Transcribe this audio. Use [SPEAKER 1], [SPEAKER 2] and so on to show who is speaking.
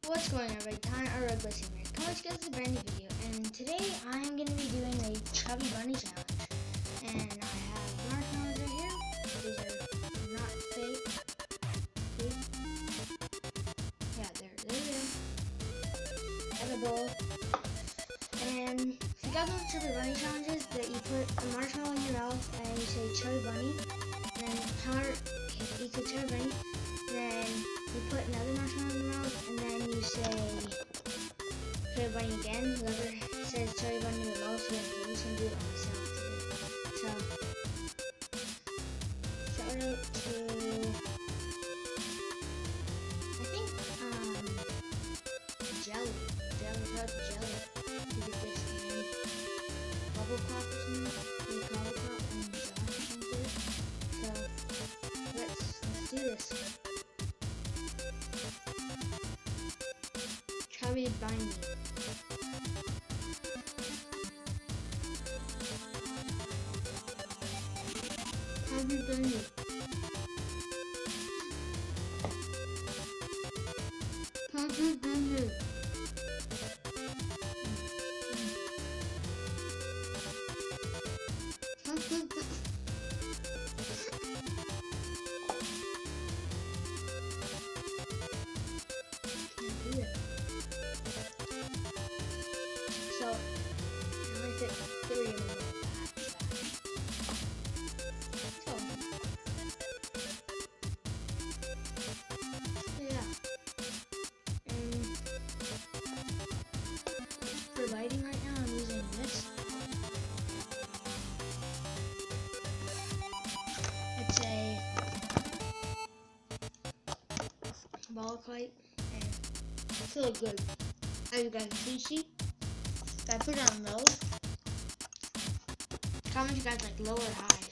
[SPEAKER 1] What's going on, everybody? Connor or Red Blessing here. Come on, let's get to a brand new video. And today I'm going to be doing a Chubby Bunny challenge. And I have marshmallows right here. These are not fake. See? Yeah, there they are. I have a bowl. And if you guys know the Chubby Bunny challenges, that you put a marshmallow in your mouth and you say Chubby Bunny. And then Connor eats a Chubby Bunny. Then you put another marshmallow in your mouth, and then you say Chubby Bunny again. Whoever says Chubby Bunny the most wins. We're just gonna do it on myself today. So, shout out to, I think, Jelly. Shout out to Jelly. To get this in Bubble Pop or something. Bubble Pop and Josh or something. So, let's do this. Chubby Bunny. Chubby Bunny. Chubby Bunny. So, I'm going to fit 3 of them. So, yeah. And for lighting right now, I'm using this. It's a ball light, and it's really good. As you guys can see, if I put it on low, comment you guys like low or high.